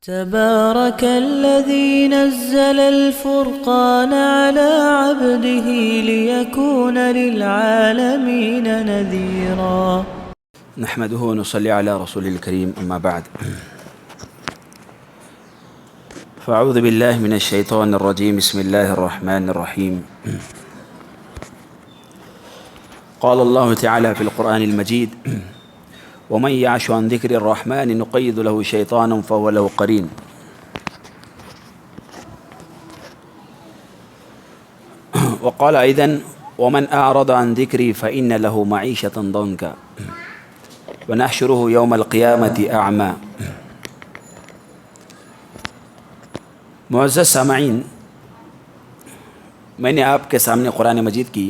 تبارك الذي نزل الفرقان على عبده ليكون للعالمين نذيرا. نحمده ونصلي على رسول الكريم أما بعد فأعوذ بالله من الشيطان الرجيم بسم الله الرحمن الرحيم. قال الله تعالى في القرآن المجيد ومن يعش عن ذكر الرحمن نقيض له شيطانا فهو له قرين. وقال أيضا ومن أعرض عن ذكري فإن له معيشة ضنكا ونحشره يوم القيامة أعمى. معزز سامعین، میں نے آپ کے سامنے قرآن مجید کی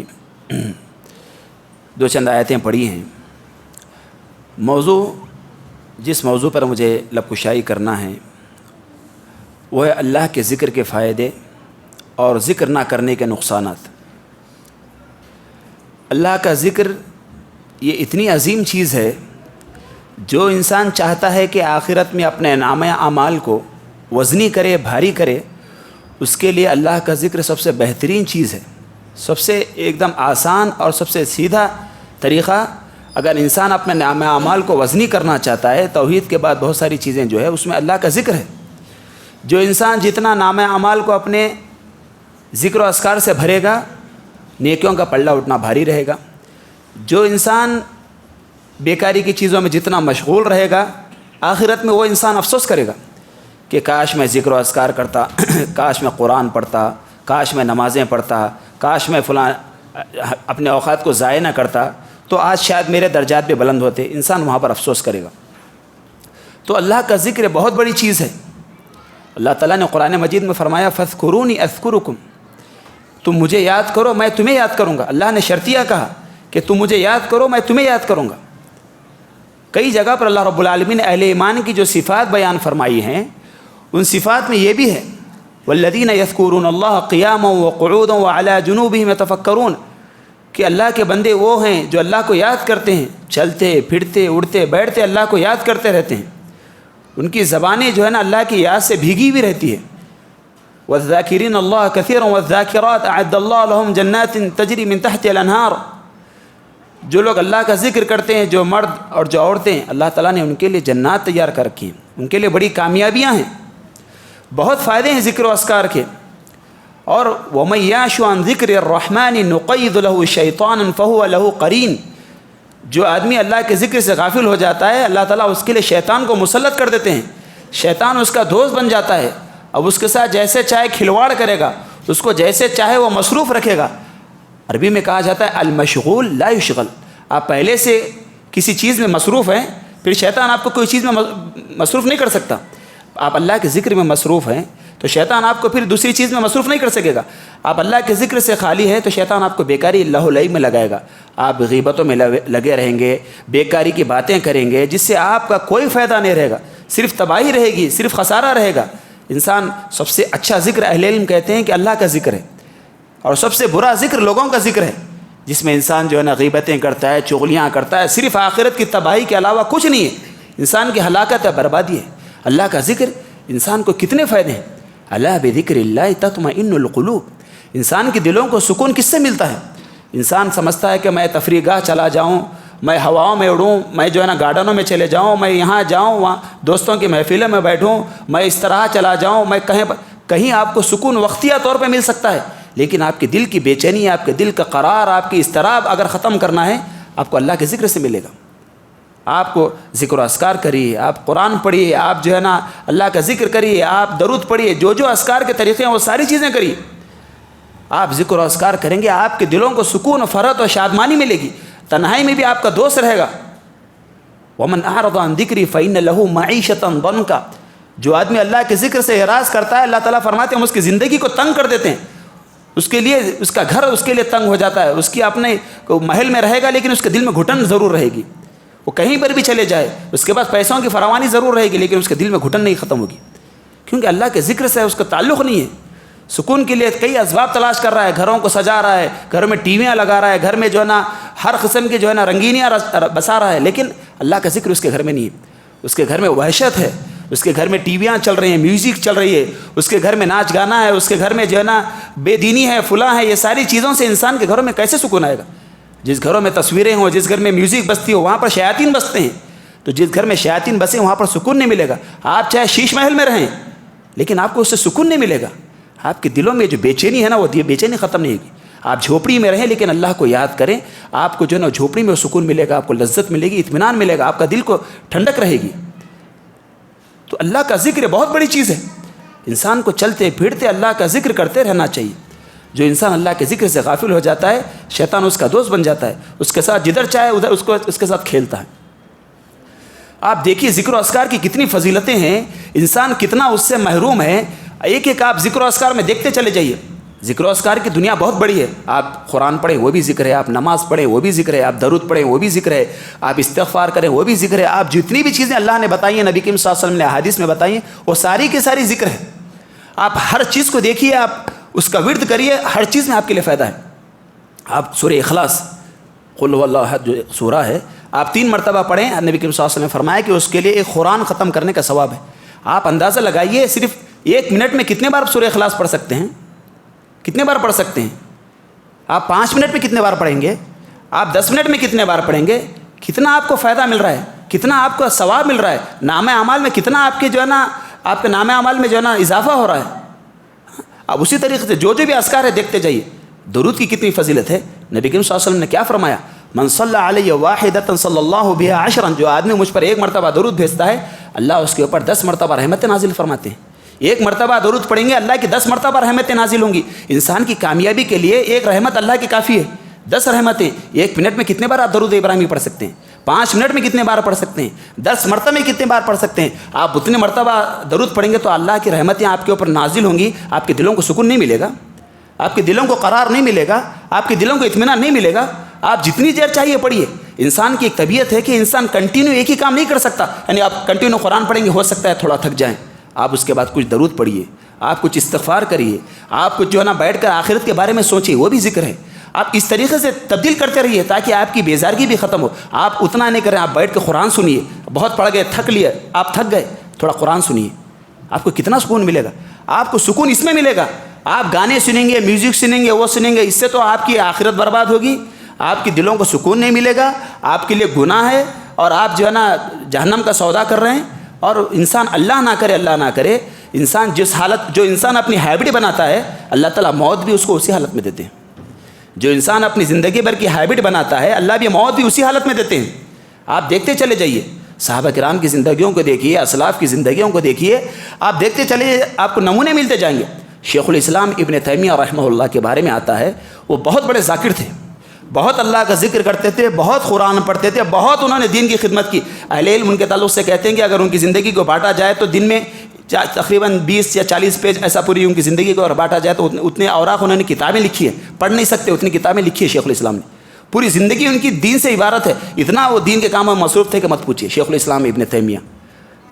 دو چند آیتیں پڑھی ہیں. جس موضوع پر مجھے لب کشائی کرنا ہے وہ ہے اللہ کے ذکر کے فائدے اور ذکر نہ کرنے کے نقصانات. اللہ کا ذکر یہ اتنی عظیم چیز ہے، جو انسان چاہتا ہے کہ آخرت میں اپنے نامہ اعمال کو وزنی کرے، بھاری کرے، اس کے لیے اللہ کا ذکر سب سے بہترین چیز ہے. سب سے ایک دم آسان اور سب سے سیدھا طریقہ اگر انسان اپنے نامہ اعمال کو وزنی کرنا چاہتا ہے، توحید کے بعد بہت ساری چیزیں جو ہے اس میں اللہ کا ذکر ہے. جو انسان جتنا نامہ اعمال کو اپنے ذکر و اذکار سے بھرے گا، نیکیوں کا پلڑا اٹھنا بھاری رہے گا. جو انسان بیکاری کی چیزوں میں جتنا مشغول رہے گا، آخرت میں وہ انسان افسوس کرے گا کہ کاش میں ذکر و اذکار کرتا، کاش میں قرآن پڑھتا، کاش میں نمازیں پڑھتا، کاش میں فلاں اپنے اوقات کو ضائع نہ کرتا، تو آج شاید میرے درجات بھی بلند ہوتے. انسان وہاں پر افسوس کرے گا. تو اللہ کا ذکر بہت بڑی چیز ہے. اللہ تعالیٰ نے قرآن مجید میں فرمایا فاذکرونی اذکرکم، تم مجھے یاد کرو میں تمہیں یاد کروں گا. اللہ نے شرطیہ کہا کہ تم مجھے یاد کرو میں تمہیں یاد کروں گا. کئی جگہ پر اللہ رب العالمین نے اہل ایمان کی جو صفات بیان فرمائی ہیں، ان صفات میں یہ بھی ہے والذین یذکرون اللہ قیاما وقعودا وعلی جنوبہم یتفکرون، کہ اللہ کے بندے وہ ہیں جو اللہ کو یاد کرتے ہیں، چلتے پھرتے اڑتے بیٹھتے اللہ کو یاد کرتے رہتے ہیں. ان کی زبانیں جو ہے نا اللہ کی یاد سے بھیگی بھی رہتی ہے. والذاکرین اللہ کثیرا والذاکرات اعد اللہ لہم جنات تجری من تحت الانہار. جو لوگ اللہ کا ذکر کرتے ہیں، جو مرد اور جو عورتیں، اللہ تعالیٰ نے ان کے لیے جنات تیار کر رکھی ہیں، ان کے لیے بڑی کامیابیاں ہیں، بہت فائدے ہیں ذکر و اذکار کے. اور وَمَن يَعْشُ عَن ذِكْرِ الرَّحْمَنِ نُقَيِّضْ لَهُ شَيْطَانًا فَهُوَ لَهُ قَرِينٌ. جو آدمی اللہ کے ذکر سے غافل ہو جاتا ہے، اللہ تعالیٰ اس کے لیے شیطان کو مسلط کر دیتے ہیں. شیطان اس کا دوست بن جاتا ہے. اب اس کے ساتھ جیسے چاہے کھلواڑ کرے گا، اس کو جیسے چاہے وہ مصروف رکھے گا. عربی میں کہا جاتا ہے المشغول لا یشغل. آپ پہلے سے کسی چیز میں مصروف ہیں، پھر شیطان آپ کو کوئی چیز میں مصروف نہیں کر سکتا. آپ اللہ کے ذکر میں مصروف ہیں تو شیطان آپ کو پھر دوسری چیز میں مصروف نہیں کر سکے گا. آپ اللہ کے ذکر سے خالی ہے تو شیطان آپ کو بیکاری اللہ علیہ میں لگائے گا. آپ غیبتوں میں لگے رہیں گے، بیکاری کی باتیں کریں گے، جس سے آپ کا کوئی فائدہ نہیں رہے گا، صرف تباہی رہے گی، صرف خسارہ رہے گا. انسان سب سے اچھا ذکر اہل علم کہتے ہیں کہ اللہ کا ذکر ہے، اور سب سے برا ذکر لوگوں کا ذکر ہے، جس میں انسان جو ہے نا غیبتیں کرتا ہے، چغلیاں کرتا ہے، صرف آخرت کی تباہی کے علاوہ کچھ نہیں ہے. انسان کی ہلاکت ہے، بربادی ہے. اللہ کا ذکر انسان کو کتنے فائدے ہیں. الا بذکر اللہ تطمئن القلوب. انسان کے دلوں کو سکون کس سے ملتا ہے؟ انسان سمجھتا ہے کہ میں تفریح گاہ چلا جاؤں، میں ہواؤں میں اڑوں، میں جو ہے نا گارڈنوں میں چلے جاؤں، میں یہاں جاؤں، وہاں دوستوں کی محفلوں میں بیٹھوں، میں اس طرح چلا جاؤں، میں کہیں آپ کو سکون وقتیہ طور پہ مل سکتا ہے. لیکن آپ کے دل کی بے چینی، آپ کے دل کا قرار، آپ کی اضطراب اگر ختم کرنا ہے، آپ کو اللہ کے ذکر سے ملے گا. آپ کو ذکر و اذکار کریے، آپ قرآن پڑھیے، آپ جو ہے نا اللہ کا ذکر کریے، آپ درود پڑھیے، جو اذکار کے طریقے ہیں وہ ساری چیزیں کریے. آپ ذکر و اذکار کریں گے، آپ کے دلوں کو سکون و فرحت و شادمانی ملے گی. تنہائی میں بھی آپ کا دوست رہے گا. وَمَنْ أَعْرَضَ عَنْ ذِكْرِي فَإِنَّ لَهُ مَعِيشَةً ضَنْكَ. جو آدمی اللہ کے ذکر سے اعراض کرتا ہے، اللہ تعالیٰ فرماتے ہیں ہم اس کی زندگی کو تنگ کر دیتے ہیں. اس کے لیے اس کا گھر اس کے لیے تنگ ہو جاتا ہے. اس کی اپنے محل میں رہے گا لیکن اس کے دل میں گھٹن ضرور رہے گی. وہ کہیں پر بھی چلے جائے، اس کے پاس پیسوں کی فراوانی ضرور رہے گی لیکن اس کے دل میں گھٹن نہیں ختم ہوگی، کیونکہ اللہ کے ذکر سے اس کا تعلق نہیں ہے. سکون کے لیے کئی اسباب تلاش کر رہا ہے، گھروں کو سجا رہا ہے، گھر میں ٹی ویاں لگا رہا ہے، گھر میں جو ہے نا ہر قسم کی جو ہے نا رنگینیاں بسا رہا ہے، لیکن اللہ کا ذکر اس کے گھر میں نہیں ہے. اس کے گھر میں وحشت ہے، اس کے گھر میں ٹی ویاں چل رہی ہیں، میوزک چل رہی ہے، اس کے گھر میں ناچ گانا ہے، اس کے گھر میں جو ہے نا بے دینی ہے، فلاں ہے، یہ ساری چیزوں سے انسان کے گھروں میں کیسے سکون آئے گا؟ جس گھروں میں تصویریں ہوں، جس گھر میں میوزک بجتی ہو، وہاں پر شیاطین بستے ہیں، تو جس گھر میں شیاطین بسیں وہاں پر سکون نہیں ملے گا۔ آپ چاہے شیش محل میں رہیں لیکن آپ کو اس سے سکون نہیں ملے گا، آپ کے دلوں میں جو بے چینی ہے نا وہ بے چینی ختم نہیں ہوگی۔ آپ جھوپڑی میں رہیں لیکن اللہ کو یاد کریں، آپ کو جو ہے نا جھوپڑی میں سکون ملے گا، آپ کو لذت ملے گی، اطمینان ملے گا، آپ کا دل کو ٹھنڈک رہے گی۔ تو اللہ کا ذکر بہت بڑی چیز ہے، انسان کو چلتے پھرتے اللہ کا ذکر کرتے رہنا چاہیے۔ جو انسان اللہ کے ذکر سے غافل ہو جاتا ہے، شیطان اس کا دوست بن جاتا ہے، اس کے ساتھ جدھر چاہے ادھر اس کے ساتھ کھیلتا ہے۔ آپ دیکھیے ذکر و اذکار کی کتنی فضیلتیں ہیں، انسان کتنا اس سے محروم ہے۔ ایک ایک آپ ذکر و اذکار میں دیکھتے چلے جائیے، ذکر و اذکار کی دنیا بہت بڑی ہے۔ آپ قرآن پڑھیں وہ بھی ذکر ہے، آپ نماز پڑھیں وہ بھی ذکر ہے، آپ درود پڑھیں وہ بھی ذکر ہے، آپ استغفار کریں وہ بھی ذکر ہے، آپ جتنی بھی چیزیں اللہ نے بتائی ہیں، نبی کریم صلی اللہ علیہ وسلم نے احادیث میں بتائی ہیں، وہ ساری کی ساری ذکر ہے۔ آپ ہر چیز کو دیکھیے، آپ اس کا ورد کریے، ہر چیز میں آپ کے لیے فائدہ ہے۔ آپ سورہ اخلاص قل هو اللہ احد جو سورہ ہے، آپ 3 مرتبہ پڑھیں، نبی کریم صلی اللہ علیہ وسلم نے فرمایا کہ اس کے لیے ایک قرآن ختم کرنے کا ثواب ہے۔ آپ اندازہ لگائیے صرف 1 منٹ میں کتنے بار سورہ اخلاص پڑھ سکتے ہیں، کتنے بار پڑھ سکتے ہیں؟ آپ 5 منٹ میں کتنے بار پڑھیں گے؟ آپ 10 منٹ میں کتنے بار پڑھیں گے؟ کتنا آپ کو فائدہ مل رہا ہے، کتنا آپ کو ثواب مل رہا ہے، نام اعمال میں کتنا آپ کے جو ہے نا آپ کے نام اعمال میں جو ہے نا اضافہ ہو رہا ہے۔ اب اسی طریقے سے جو بھی اذکار ہے دیکھتے جائیے، درود کی کتنی فضیلت ہے۔ نبی کریم صلی اللہ علیہ وسلم نے کیا فرمایا؟ من صلی علیہ واحدۃ صلی اللہ بہا عشرا، جو آدمی مجھ پر 1 مرتبہ درود بھیجتا ہے، اللہ اس کے اوپر 10 مرتبہ رحمتیں نازل فرماتے ہیں۔ 1 مرتبہ درود پڑھیں گے، اللہ کی 10 مرتبہ رحمتیں نازل ہوں گی۔ انسان کی کامیابی کے لیے 1 رحمت اللہ کی کافی ہے، 10 رحمتیں۔ 1 منٹ میں کتنے بار آپ درود ابراہیمی پڑھ سکتے ہیں؟ 5 منٹ میں کتنے بار پڑھ سکتے ہیں؟ 10 مرتبہ میں کتنے بار پڑھ سکتے ہیں؟ آپ اتنے مرتبہ درود پڑھیں گے تو اللہ کی رحمتیں آپ کے اوپر نازل ہوں گی، آپ کے دلوں کو سکون نہیں ملے گا، آپ کے دلوں کو قرار نہیں ملے گا، آپ کے دلوں کو اطمینان نہیں ملے گا۔ آپ جتنی دیر چاہیے پڑھیے۔ انسان کی ایک طبیعت ہے کہ انسان کنٹینیو ایک ہی کام نہیں کر سکتا، یعنی آپ کنٹینیو قرآن پڑھیں گے، ہو سکتا ہے تھوڑا تھک جائیں، آپ اس کے بعد کچھ درود پڑھیے، آپ کچھ استغفار کریے، آپ کچھ جو ہے نا بیٹھ کر آخرت کے بارے میں سوچیے، وہ بھی ذکر ہے۔ آپ اس طریقے سے تبدیل کرتے رہیے تاکہ آپ کی بیزارگی بھی ختم ہو۔ آپ اتنا نہیں کریں، آپ بیٹھ کے قرآن سنیے، بہت پڑھ گئے تھک لیے، آپ تھک گئے، تھوڑا قرآن سنیے، آپ کو کتنا سکون ملے گا۔ آپ کو سکون اس میں ملے گا، آپ گانے سنیں گے، میوزک سنیں گے، وہ سنیں گے، اس سے تو آپ کی آخرت برباد ہوگی، آپ کی دلوں کو سکون نہیں ملے گا، آپ کے لیے گناہ ہے، اور آپ جو ہے نا جہنم کا سودا کر رہے ہیں۔ اور انسان اللہ نہ کرے انسان جس حالت جو انسان اپنی ہیبٹ بناتا ہے، اللہ تعالیٰ موت بھی اس کو اسی حالت میں دیتے ہیں۔ جو انسان اپنی زندگی بھر کی ہیبٹ بناتا ہے، اللہ بھی موت بھی اسی حالت میں دیتے ہیں۔ آپ دیکھتے چلے جائیے، صحابہ کرام کی زندگیوں کو دیکھیے، اسلاف کی زندگیوں کو دیکھیے، آپ دیکھتے چلے، آپ کو نمونے ملتے جائیں گے۔ شیخ الاسلام ابن تیمیہ رحمہ اللہ کے بارے میں آتا ہے، وہ بہت بڑے ذاکر تھے، بہت اللہ کا ذکر کرتے تھے، بہت قرآن پڑھتے تھے، بہت انہوں نے دین کی خدمت کی۔ اہل علم ان کے تعلق سے کہتے ہیں کہ اگر ان کی زندگی کو بانٹا جائے تو دن میں تقریباً 20 یا 40 پیج ایسا پوری ان کی زندگی کو اگر بانٹا جائے تو اتنے اوراق انہوں نے کتابیں لکھی ہیں، پڑھ نہیں سکتے اتنی کتابیں لکھی ہے شیخ الاسلام نے۔ پوری زندگی ان کی دین سے عبارت ہے، اتنا وہ دین کے کاموں میں مصروف تھے کہ مت پوچھیے۔ شیخ الاسلام ابن تیمیہ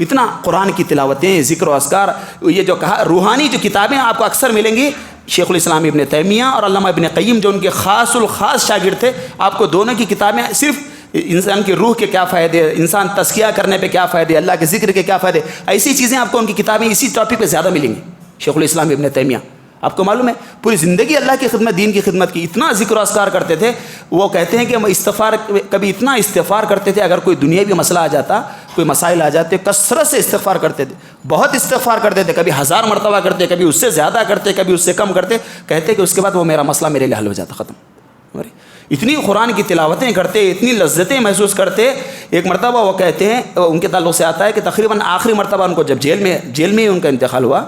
اتنا قرآن کی تلاوتیں، ذکر و اذکار، یہ جو کہا روحانی جو کتابیں آپ کو اکثر ملیں گی، شیخ الاسلام ابن تیمیہ اور علامہ ابن قیم جو ان کے خاص الخاص شاگرد تھے، آپ کو دونوں کی کتابیں صرف انسان کی روح کے کیا فائدے، انسان تزکیہ کرنے پہ کیا فائدے، اللہ کے ذکر کے کیا فائدے، ایسی چیزیں آپ کو ان کی کتابیں اسی ٹاپک پہ زیادہ ملیں گی۔ شیخ الاسلام ابن تیمیہ آپ کو معلوم ہے پوری زندگی اللہ کی خدمت، دین کی خدمت کی، اتنا ذکر و اذکار کرتے تھے۔ وہ کہتے ہیں کہ ہم استغفار کبھی اتنا استغفار کرتے تھے، اگر کوئی دنیاوی مسئلہ آ جاتا، کوئی مسائل آ جاتے، کثرت سے استغفار کرتے تھے، بہت استغفار کرتے تھے، کبھی 1000 مرتبہ کرتے، کبھی اس سے زیادہ کرتے، کبھی اس سے کم کرتے۔ کہتے کہ اس کے بعد وہ میرا مسئلہ میرے لیے حل ہو جاتا، ختم۔ اتنی قرآن کی تلاوتیں کرتے، اتنی لذتیں محسوس کرتے۔ ایک مرتبہ وہ کہتے ہیں، ان کے تعلق سے آتا ہے کہ تقریباً آخری مرتبہ ان کو جب جیل میں ان کا انتقال ہوا،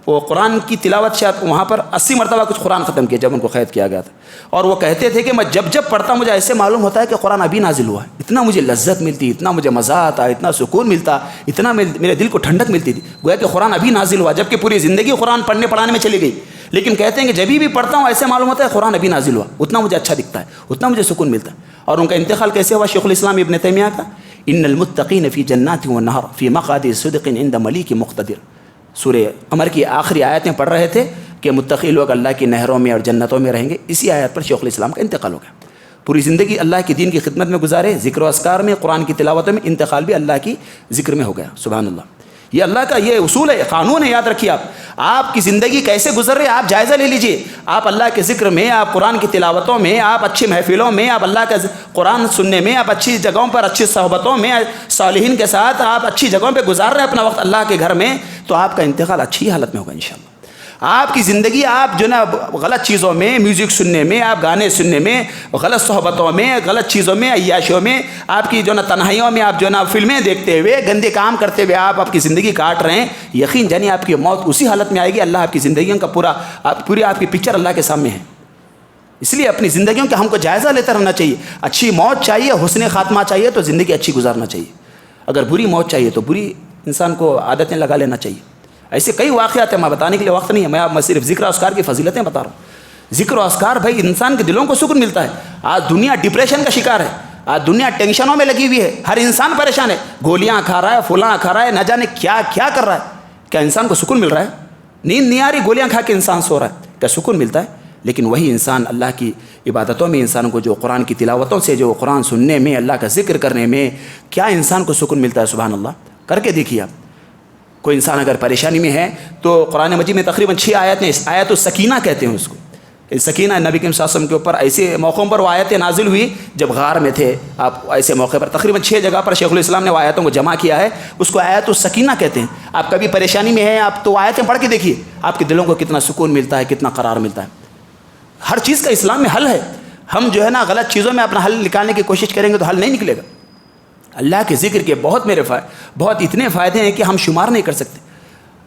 وہ قرآن کی تلاوت شاید وہاں پر 80 مرتبہ کچھ قرآن ختم کیا جب ان کو قید کیا گیا تھا۔ اور وہ کہتے تھے کہ میں جب پڑھتا مجھے ایسے معلوم ہوتا ہے کہ قرآن ابھی نازل ہوا ہے، اتنا مجھے لذت ملتی، اتنا مجھے مزہ آتا، اتنا سکون ملتا، اتنا میرے دل کو ٹھنڈک ملتی تھی، گویا کہ قرآن ابھی نازل ہوا، جبکہ پوری زندگی قرآن پڑھنے پڑھانے میں چلی گئی۔ لیکن کہتے ہیں کہ جب بھی پڑھتا ہوں ایسے معلوم ہوتا ہے قرآن ابھی نازل ہوا، اتنا مجھے اچھا دکھتا ہے، اتنا مجھے سکون ملتا ہے۔ اور ان کا انتقال کیسے ہوا شیخ الاسلام ابن تیمیہ کا؟ ان المتقین فی جنات و نہر فی مقعد صدق عند ملیک مقتدر، سورہ قمر کی آخری آیتیں پڑھ رہے تھے کہ متقی لوگ اللہ کی نہروں میں اور جنتوں میں رہیں گے۔ اسی آیت پر شیخ الاسلام کا انتقال ہو گیا۔ پوری زندگی اللہ کی دین کی خدمت میں گزارے، ذکر و اذکار میں، قرآن کی تلاوت میں، انتقال بھی اللہ کی ذکر میں ہو گیا۔ سبحان اللہ۔ یہ اللہ کا یہ اصول ہے، قانون ہے، یاد رکھیے آپ کی زندگی کیسے گزر رہی ہے آپ جائزہ لے لیجئے. آپ اللہ کے ذکر میں، آپ قرآن کی تلاوتوں میں، آپ اچھی محفلوں میں، آپ اللہ کا قرآن سننے میں، آپ اچھی جگہوں پر، اچھی صحبتوں میں، صالحین کے ساتھ آپ اچھی جگہوں پہ گزار رہے ہیں اپنا وقت اللہ کے گھر میں، تو آپ کا انتقال اچھی حالت میں ہوگا انشاءاللہ. آپ کی زندگی آپ جو نا غلط چیزوں میں، میوزک سننے میں، آپ گانے سننے میں، غلط صحبتوں میں، غلط چیزوں میں، عیاشیوں میں، آپ کی جو نا تنہائیوں میں، آپ جو نا فلمیں دیکھتے ہوئے، گندے کام کرتے ہوئے آپ کی زندگی کاٹ رہے ہیں، یقین جانیے آپ کی موت اسی حالت میں آئے گی. اللہ آپ کی زندگیوں کا پوری آپ کی پکچر اللہ کے سامنے ہے. اس لیے اپنی زندگیوں کا ہم کو جائزہ لیتا رہنا چاہیے. اچھی موت چاہیے، حسن خاتمہ چاہیے تو زندگی اچھی گزارنا چاہیے. اگر بری موت چاہیے تو بری انسان کو عادتیں لگا لینا چاہیے. ایسے کئی واقعات ہیں، میں بتانے کے لیے وقت نہیں ہے، میں صرف ذکر و اذکار کی فضیلتیں بتا رہا ہوں. ذکر و اذکار بھائی انسان کے دلوں کو سکون ملتا ہے. آج دنیا ڈپریشن کا شکار ہے، آج دنیا ٹینشنوں میں لگی ہوئی ہے، ہر انسان پریشان ہے، گولیاں کھا رہا ہے، فلاں کھا رہا ہے، نہ جانے کیا کیا کر رہا ہے. کیا انسان کو سکون مل رہا ہے؟ نیند نہیں آ رہی، گولیاں کھا کے انسان سو رہا ہے، کیا سکون ملتا ہے؟ لیکن وہی انسان اللہ کی عبادتوں میں، انسان کو جو قرآن کی تلاوتوں سے، جو قرآن سننے میں، اللہ کا ذکر کرنے میں کیا انسان کو سکون ملتا ہے. سبحان اللہ، کر کے دیکھیے آپ. کوئی انسان اگر پریشانی میں ہے تو قرآن مجید میں تقریباً 6 آیتیں، آیت السکینہ کہتے ہیں اس کو. سکینہ نبی کریم صلی اللہ علیہ وسلم کے اوپر ایسے موقعوں پر وہ آیتیں نازل ہوئی جب غار میں تھے آپ. ایسے موقع پر تقریباً 6 جگہ پر شیخ الاسلام نے وہ آیتوں کو جمع کیا ہے، اس کو آیت السکینہ کہتے ہیں. آپ کبھی پریشانی میں ہیں آپ تو آیتیں پڑھ کے دیکھیے، آپ کے دلوں کو کتنا سکون ملتا ہے، کتنا قرار ملتا ہے. ہر چیز کا اسلام میں حل ہے. ہم جو ہے نا غلط چیزوں میں اپنا حل نکالنے کی کوشش کریں گے تو حل نہیں نکلے گا. اللہ کے ذکر کے بہت اتنے فائدے ہیں کہ ہم شمار نہیں کر سکتے.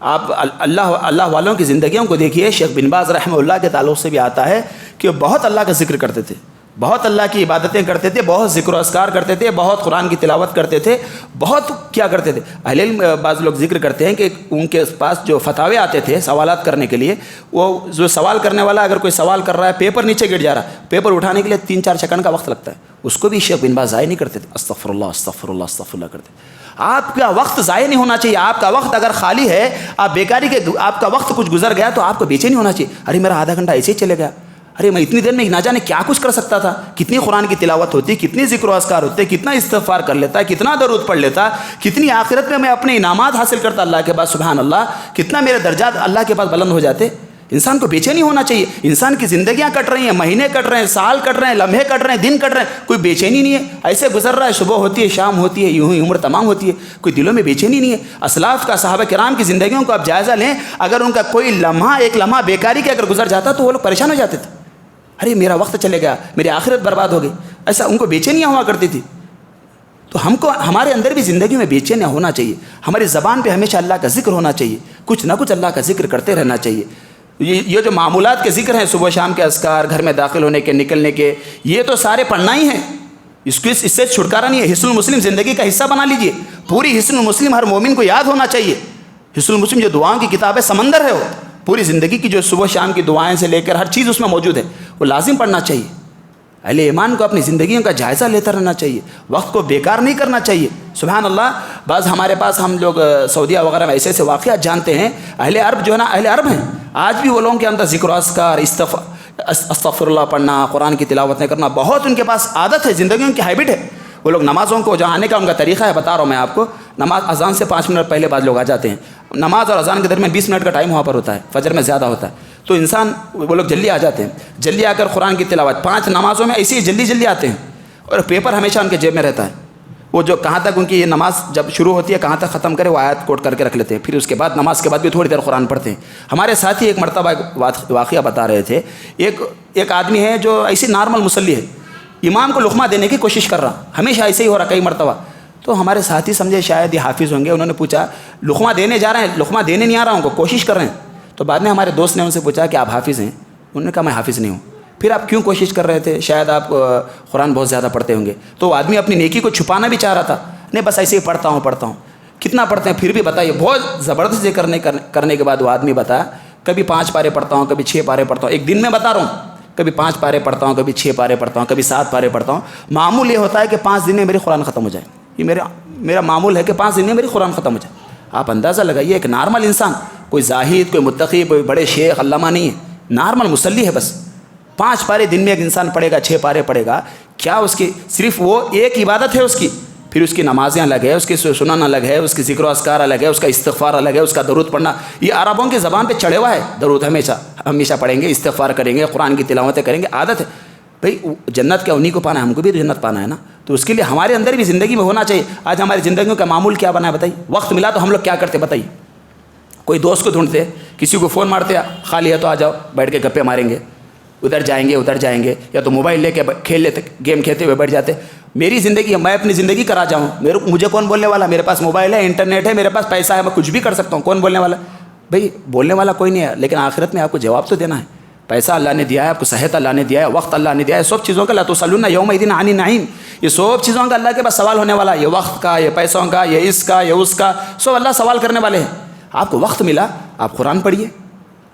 آپ اللہ والوں کی زندگیوں کو دیکھیے. شیخ بن باز رحمہ اللہ کے تعلق سے بھی آتا ہے کہ وہ بہت اللہ کا ذکر کرتے تھے، بہت اللہ کی عبادتیں کرتے تھے، بہت ذکر و اذکار کرتے تھے، بہت قرآن کی تلاوت کرتے تھے، بہت کیا کرتے تھے. اہل علم بعض لوگ ذکر کرتے ہیں کہ ان کے پاس جو فتاوے آتے تھے سوالات کرنے کے لیے، وہ جو سوال کرنے والا اگر کوئی سوال کر رہا ہے، پیپر نیچے گر جا رہا ہے، پیپر اٹھانے کے لیے 3-4 سیکنڈ کا وقت لگتا ہے، اس کو بھی شیخ بن باز ضائع نہیں کرتے تھے. استغفر اللہ استغفر اللہ استغفر اللہ کرتے. آپ کا وقت ضائع نہیں ہونا چاہیے. آپ کا وقت اگر خالی ہے، آپ بیکاری کے، آپ کا وقت کچھ گزر گیا تو آپ کو بے چینی ہونا چاہیے. ارے میرا آدھا گھنٹہ ایسے ہی چلے گیا، ارے میں اتنی دیر میں نہ جانے کیا کچھ کر سکتا تھا. کتنی قرآن کی تلاوت ہوتی، کتنی ذکر و اذکار ہوتے، کتنا استغفار کر لیتا، کتنا درود پڑھ لیتا، کتنی آخرت میں اپنے انعامات حاصل کرتا اللہ کے پاس. سبحان اللہ، کتنا میرے درجات اللہ کے پاس بلند ہو جاتے. انسان کو بے چینی ہونا چاہیے. انسان کی زندگیاں کٹ رہی ہیں، مہینے کٹ رہے ہیں، سال کٹ رہے ہیں، لمحے کٹ رہے ہیں، دن کٹ رہے ہیں، کوئی بے چینی نہیں ہے. ایسے گزر رہا ہے، صبح ہوتی ہے، شام ہوتی ہے، یوں ہی عمر تمام ہوتی ہے، کوئی دلوں میں بے چینی نہیں ہے. اسلاف کا، صحابہ کرام کی زندگیوں کو آپ جائزہ لیں، اگر ان کا کوئی لمحہ، ایک لمحہ بیکاری کے اگر گزر جاتا تو وہ لوگ پریشان ہو جاتے تھے. ارے میرا وقت چلے گیا، میری آخرت برباد ہو گئی. ایسا ان کو بے چینیاں ہوا کرتی تھی. تو ہم کو ہمارے اندر بھی زندگی میں بے چینیاں ہونا چاہیے. ہماری زبان پہ ہمیشہ اللہ کا ذکر ہونا چاہیے، کچھ نہ کچھ اللہ کا ذکر کرتے رہنا چاہیے. یہ جو معمولات کے ذکر ہیں، صبح شام کے اذکار، گھر میں داخل ہونے کے، نکلنے کے، یہ تو سارے پڑھنا ہی ہیں. اس سے چھٹکارا نہیں ہے. حصن المسلم زندگی کا حصہ بنا لیجئے. پوری حصن المسلم ہر مومن کو یاد ہونا چاہیے. حصن المسلم جو دعاؤں کی کتاب ہے، سمندر ہے وہ. پوری زندگی کی جو صبح شام کی دعائیں سے لے کر ہر چیز اس میں موجود ہے، وہ لازم پڑھنا چاہیے. اہل ایمان کو اپنی زندگیوں کا جائزہ لیتا رہنا چاہیے، وقت کو بیکار نہیں کرنا چاہیے. سبحان اللہ، بعض ہمارے پاس، ہم لوگ سعودیہ وغیرہ میں ایسے ایسے واقعات جانتے ہیں. اہل عرب جو ہے نا، اہل عرب ہیں، آج بھی وہ لوگوں کے اندر ذکر و اذکار، استغفر اللہ پڑھنا، قرآن کی تلاوتیں کرنا بہت ان کے پاس عادت ہے، زندگیوں کی ہیبٹ ہے. وہ لوگ نمازوں کو جو آنے کا ان کا طریقہ ہے، بتا رہا ہوں میں آپ کو. نماز اذان سے 5 منٹ پہلے بعض لوگ آ جاتے ہیں. نماز اور اذان کے درمیان 20 منٹ کا ٹائم وہاں پر ہوتا ہے، فجر میں زیادہ ہوتا ہے. تو انسان، وہ لوگ جلدی آ جاتے ہیں، جلدی آ کر قرآن کی تلاوت 5 نمازوں میں ایسے ہی جلدی آتے ہیں. اور پیپر ہمیشہ ان کے جیب میں رہتا ہے. وہ جو کہاں تک ان کی یہ نماز جب شروع ہوتی ہے، کہاں تک ختم کرے، وہ آیت کوٹ کر کے رکھ لیتے ہیں. پھر اس کے بعد نماز کے بعد بھی تھوڑی دیر قرآن پڑھتے ہیں. ہمارے ساتھی ایک مرتبہ واقعہ بتا رہے تھے. ایک آدمی ہے جو ایسی نارمل مصلی ہے، امام کو لقمہ دینے کی کوشش کر رہا، ہمیشہ ایسے ہی ہو رہا کئی مرتبہ. تو ہمارے ساتھی سمجھے شاید یہ حافظ ہوں گے، انہوں نے پوچھا لقمہ دینے جا رہے ہیں، لقمہ دینے نہیں آ رہا ہوں کو، کوشش کر رہے ہیں. تو بعد میں ہمارے دوست نے ان سے پوچھا کہ آپ حافظ ہیں؟ انہوں نے کہا میں حافظ نہیں ہوں. پھر آپ کیوں کوشش کر رہے تھے؟ شاید آپ قرآن بہت زیادہ پڑھتے ہوں گے. تو وہ آدمی اپنی نیکی کو چھپانا بھی چاہ رہا تھا. نہیں بس ایسے ہی پڑھتا ہوں. کتنا پڑھتے ہیں؟ پھر بھی بتائیے. بہت زبردست کرنے کے بعد وہ آدمی بتایا کبھی 5 پارے پڑھتا ہوں، کبھی 6 پارے پڑھتا ہوں. ایک دن میں بتا رہا ہوں، کبھی 5 پارے پڑھتا ہوں، کبھی 6 پارے پڑھتا ہوں، کبھی 7 پارے پڑھتا ہوں. معمول یہ ہوتا ہے کہ 5 دن میں میری قرآن ختم ہو جائے. یہ میرا معمول ہے کہ 5 دن میں میری قرآن ختم ہو جائے. آپ اندازہ لگائیے، ایک نارمل انسان، کوئی زاہد، کوئی متقی، کوئی بڑے شیخ علامہ نہیں ہے، نارمل مصلی ہے. بس 5 پارے دن میں ایک انسان پڑھے گا، 6 پارے پڑھے گا. کیا اس کی صرف وہ ایک عبادت ہے اس کی؟ پھر اس کی نمازیں الگ ہے، اس کی سنن الگ ہے، اس کی ذکر و اذکار الگ ہے، اس کا استغفار الگ ہے، اس کا درود پڑھنا. یہ عربوں کی زبان پہ چڑھے ہوا ہے. درود ہمیشہ پڑھیں گے، استغفار کریں گے، قرآن کی تلاوتیں کریں گے، عادت ہے. بھائی جنت کیا انہیں کو پانا ہے، ہم کو بھی جنت پانا ہے نا. تو اس کے لیے ہمارے اندر بھی زندگی میں ہونا چاہیے. آج ہماری زندگیوں کا معمول کیا بنا ہے بتائیے؟ وقت ملا تو ہم لوگ کیا کرتے بتائیے؟ کوئی دوست کو ڈھونڈتے، کسی کو فون مارتے، خالی ہے تو آ جاؤ، بیٹھ کے گپے ماریں گے، ادھر جائیں گے، یا تو موبائل لے کے کھیل لیتے، گیم کھیلتے ہوئے بیٹھ جاتے. میری زندگی، میں اپنی زندگی کرا جاؤں، مجھے کون بولنے والا؟ میرے پاس موبائل ہے، انٹرنیٹ ہے، میرے پاس پیسہ ہے، میں کچھ بھی کر سکتا ہوں. کون بولنے والا؟ بھائی بولنے والا کوئی نہیں ہے، لیکن آخرت میں آپ کو جواب تو دینا ہے. پیسہ اللہ نے دیا ہے آپ کو، صحت اللہ نے دیا ہے، وقت اللہ نے دیا ہے، سب چیزوں کا. لا تسألون یومئذ عن النعیم، یہ سب چیزوں کا اللہ کے پاس سوال ہونے والا ہے. یہ وقت کا، یہ پیسوں کا، یہ اس کا، یہ اس کا، سب اللہ سوال کرنے والے ہیں. آپ کو وقت ملا، آپ قرآن پڑھیے،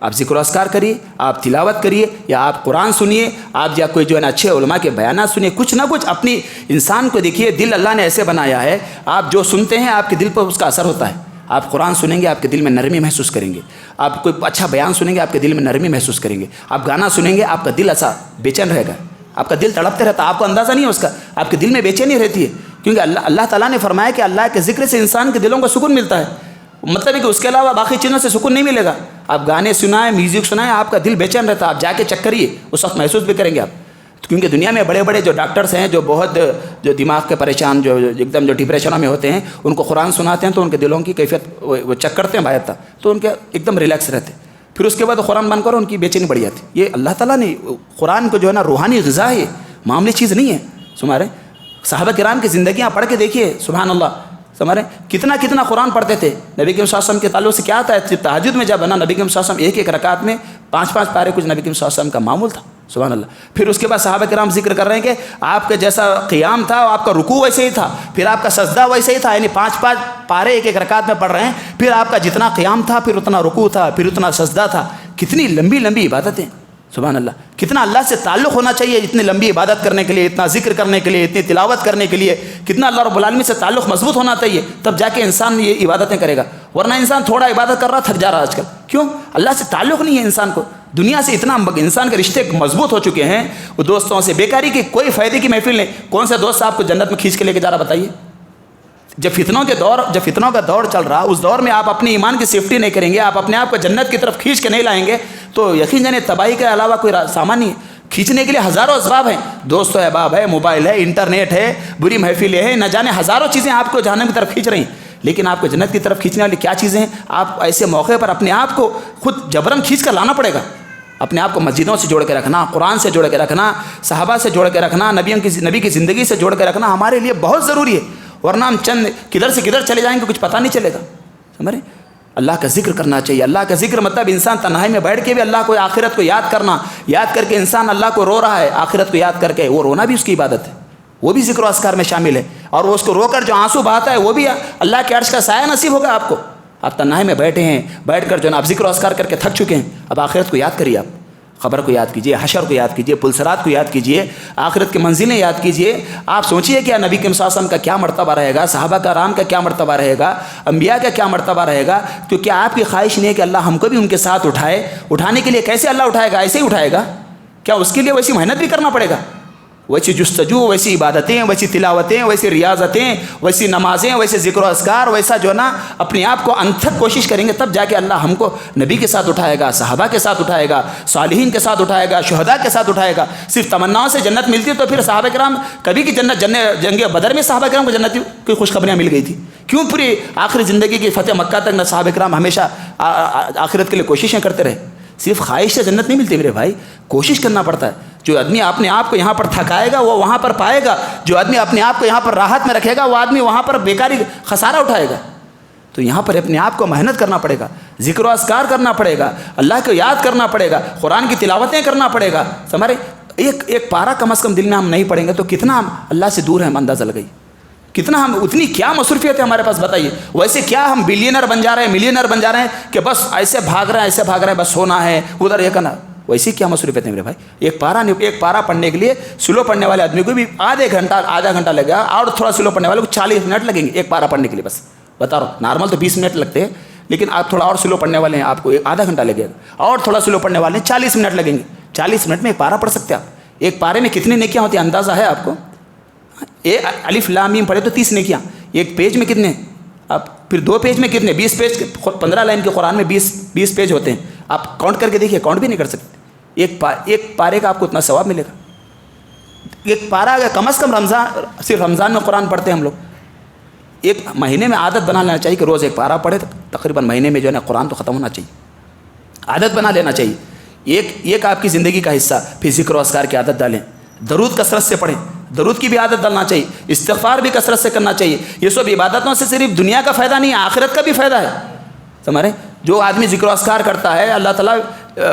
آپ ذکر و اذکار کریے، آپ تلاوت کریے، یا آپ قرآن سنیے، آپ یا کوئی جو ہے نا اچھے علماء کے بیانات سنیے. کچھ نہ کچھ اپنی انسان کو دیکھیے. دل اللہ نے ایسے بنایا ہے، آپ جو سنتے ہیں آپ کے دل پر اس کا اثر ہوتا ہے. آپ قرآن سنیں گے آپ کے دل میں نرمی محسوس کریں گے. آپ کوئی اچھا بیان سنیں گے آپ کے دل میں نرمی محسوس کریں گے. آپ گانا سنیں گے آپ کا دل ایسا بے چین رہے گا، آپ کا دل تڑپتے رہتا ہے، آپ کو اندازہ نہیں ہے اس کا، آپ کے دل میں بے چینی رہتی ہے. کیونکہ اللہ تعالیٰ نے فرمایا کہ اللہ کے ذکر سے انسان کے دلوں کو سکون ملتا ہے. مطلب ہے کہ اس کے علاوہ باقی چیزوں سے سکون نہیں ملے گا. آپ گانے سنائیں، میوزک سنائیں، آپ کا دل بے چین رہتا ہے. آپ جا کے چیک کریے، اس وقت محسوس بھی کریں گے آپ. کیونکہ دنیا میں بڑے بڑے جو ڈاکٹرس ہیں، جو بہت جو دماغ کے پریشان، جو ایک دم جو ڈپریشنوں میں ہوتے ہیں، ان کو قرآن سناتے ہیں تو ان کے دلوں کی کیفیت وہ چیک کرتے ہیں باہر تک، تو ان کے ایک دم ریلیکس رہتے. پھر اس کے بعد قرآن بند کرو، ان کی بے چینی بڑھ جاتی. یہ اللہ تعالیٰ نے قرآن کو جو ہے نا روحانی غذا ہے، معمولی چیز نہیں ہے. سمارے صحابہ کرام کی زندگیاں پڑھ کے دیکھیے، سبحان اللہ. سمارے کتنا قرآن پڑھتے تھے. نبی کریم صلی اللہ علیہ وسلم کے تعلق سے کیا آتا ہے؟ تہجد میں جب ہے نا، نبی کریم صلی اللہ علیہ وسلم ایک رکعت میں 5 پارے کچھ نبی کریم صلی اللہ علیہ وسلم کا معمول تھا. سبحان اللہ. پھر اس کے بعد صحابہ کرام ذکر کر رہے ہیں کہ آپ کا جیسا قیام تھا، آپ کا رکوع ویسے ہی تھا، پھر آپ کا سجدہ ویسے ہی تھا. یعنی 5 پارے ایک رکعت میں پڑھ رہے ہیں. پھر آپ کا جتنا قیام تھا، پھر اتنا رکوع تھا، پھر اتنا سجدہ تھا. کتنی لمبی عبادتیں. سبحان اللہ. کتنا اللہ سے تعلق ہونا چاہیے اتنی لمبی عبادت کرنے کے لیے، اتنا ذکر کرنے کے لیے، اتنی تلاوت کرنے کے لیے. کتنا اللہ رب العالمین سے تعلق مضبوط ہونا چاہیے، تب جا کے انسان یہ عبادتیں کرے گا. ورنہ انسان تھوڑا عبادت کر رہا تھک جا رہا آج کل. کیوں؟ اللہ سے تعلق نہیں ہے انسان کو. دنیا سے اتنا انسان کے رشتے مضبوط ہو چکے ہیں، وہ دوستوں سے بیکاری کی کوئی فائدے کی محفل نہیں. کون سے دوست آپ کو جنت میں کھینچ کے لے کے جا رہا بتائیے؟ جب فتنوں کا دور چل رہا، اس دور میں آپ اپنی ایمان کی سیفٹی نہیں کریں گے، آپ اپنے آپ کو جنت کی طرف کھینچ کے نہیں لائیں گے، تو یقین جانے تباہی کے علاوہ کوئی سامان نہیں ہے. کھینچنے کے لیے ہزاروں اسباب ہیں. دوست و احباب ہے، موبائل ہے، انٹرنیٹ ہے، بری محفلیں ہیں، نہ جانے ہزاروں چیزیں آپ کو جہنم کی طرف کھینچ رہی ہیں. لیکن آپ کو جنت کی طرف کھینچنے والی کیا چیزیں ہیں؟ آپ ایسے موقع پر اپنے آپ کو خود جبرن کھینچ کر لانا پڑے گا. اپنے آپ کو مسجدوں سے جوڑ کے رکھنا، قرآن سے جوڑ کے رکھنا، صحابہ سے جوڑ کے رکھنا، نبی کی زندگی سے جوڑ کے رکھنا ہمارے لیے بہت ضروری ہے. ورنہ ہم چند کدھر سے کدھر چلے جائیں گے، کچھ پتہ نہیں چلے گا. سمجھ رہے؟ اللہ کا ذکر کرنا چاہیے. اللہ کا ذکر مطلب انسان تنہائی میں بیٹھ کے بھی اللہ کو، آخرت کو یاد کرنا. یاد کر کے انسان اللہ کو رو رہا ہے، آخرت کو یاد کر کے. وہ رونا بھی اس کی عبادت ہے، وہ بھی ذکر و اذکار میں شامل ہے. اور وہ اس کو رو کر جو آنسو بہاتا ہے، وہ بھی اللہ کے عرش کا سایہ نصیب ہوگا آپ کو. آپ تنہائی میں بیٹھے ہیں، بیٹھ کر جو نا آپ ذکر و اذکار کر کے تھک چکے ہیں، اب آخرت کو یاد کریے. آپ خبر کو یاد کیجئے، حشر کو یاد کیجئے، پلسرات کو یاد کیجئے، آخرت کی منزلیں یاد کیجئے. آپ سوچئے کہ نبی کریم صلی اللہ علیہ وسلم کا کیا مرتبہ رہے گا، صحابہ کرام کا کیا مرتبہ رہے گا، انبیاء کا کیا مرتبہ رہے گا. تو کیا آپ کی خواہش نہیں ہے کہ اللہ ہم کو بھی ان کے ساتھ اٹھائے؟ اٹھانے کے لیے کیسے اللہ اٹھائے گا؟ ایسے ہی اٹھائے گا کیا؟ اس کے لیے ویسی محنت بھی کرنا پڑے گا، ویسی جستجو، ویسی عبادتیں، ویسی تلاوتیں، ویسی ریاضتیں، ویسی نمازیں، ویسے ذکر و اذکار، ویسا جو نا اپنے آپ کو انتھک کوشش کریں گے، تب جا کے اللہ ہم کو نبی کے ساتھ اٹھائے گا، صحابہ کے ساتھ اٹھائے گا، صالحین کے ساتھ اٹھائے گا، شہداء کے ساتھ اٹھائے گا. صرف تمناؤں سے جنت ملتی تو پھر صحابہ کرام کبھی کی جنگ بدر میں صحابہ کرام کو جنت کی خوشخبریاں مل گئی تھی. کیوں پوری آخری زندگی کی فتح مکہ تک نہ صحابہ کرام ہمیشہ آخرت کے لیے کوششیں کرتے رہے؟ صرف خواہش سے جنت نہیں ملتی میرے بھائی، کوشش کرنا پڑتا ہے. جو آدمی اپنے آپ کو یہاں پر تھکائے گا وہ وہاں پر پائے گا. جو آدمی اپنے آپ کو یہاں پر راحت میں رکھے گا وہ آدمی وہاں پر بیکاری خسارہ اٹھائے گا. تو یہاں پر اپنے آپ کو محنت کرنا پڑے گا، ذکر و اذکار کرنا پڑے گا، اللہ کو یاد کرنا پڑے گا، قرآن کی تلاوتیں کرنا پڑے گا. ہمارے ایک پارہ کم از کم دل میں ہم نہیں پڑھیں گے تو کتنا ہم اللہ سے دور ہیں، ہم اندازہ لگائی. کتنا ہم، اتنی کیا مصروفیت ہے ہمارے پاس بتائیے. ویسے کیا ہم بلینر بن جا رہے ہیں، ملینر بن جا رہے ہیں کہ بس ایسے بھاگ رہے ہیں، بس ہونا ہے ادھر یہ کرنا. ویسی کیا مصروفیت ہے میرے بھائی. ایک پارہ پڑھنے کے لیے سلو پڑھنے والے آدمی کو بھی آدھا گھنٹہ لگے گا، اور تھوڑا سلو پڑھنے والے کو 40 منٹ لگیں گے ایک پارہ پڑھنے کے لیے. بس بتا رہا ہوں، نارمل تو 20 منٹ لگتے ہیں، لیکن آپ تھوڑا اور سلو پڑھنے والے ہیں، آپ کو آدھا گھنٹہ لگے گا، اور تھوڑا سلو پڑھنے والے ہیں 40 منٹ لگیں گے. 40 منٹ میں ایک پارہ پڑھ سکتے ہیں آپ. ایک پارے میں کتنی نیکیاں ہوتی ہیں اندازہ ہے آپ کو؟ الف لام میم پڑھے تو 30 نیکیاں. ایک پیج میں کتنے؟ آپ پھر 2 پیج میں کتنے؟ 20 پیج. 15 لائن کے قرآن میں 20 پیج ہوتے ہیں. آپ کاؤنٹ کر کے دیکھیے, کاؤنٹ بھی نہیں کر سکتے. ایک پارے کا آپ کو اتنا ثواب ملے گا. ایک پارا اگر کم از کم صرف رمضان میں قرآن پڑھتے ہیں ہم لوگ, ایک مہینے میں عادت بنا لینا چاہیے کہ روز ایک پارا پڑھے, تقریباً مہینے میں جو ہے نا قرآن تو ختم ہونا چاہیے. عادت بنا لینا چاہیے. ایک آپ کی زندگی کا حصہ. پھر ذکر و اذکار کی عادت ڈالیں, درود کثرت سے پڑھیں, درود کی بھی عادت ڈالنا چاہیے, استغفار بھی کثرت سے کرنا چاہیے. یہ سب عبادتوں سے صرف دنیا کا فائدہ نہیں ہے, آخرت کا بھی فائدہ ہے. سمجھ رہے؟ جو آدمی ذکر و اذکار کرتا ہے اللہ تعالیٰ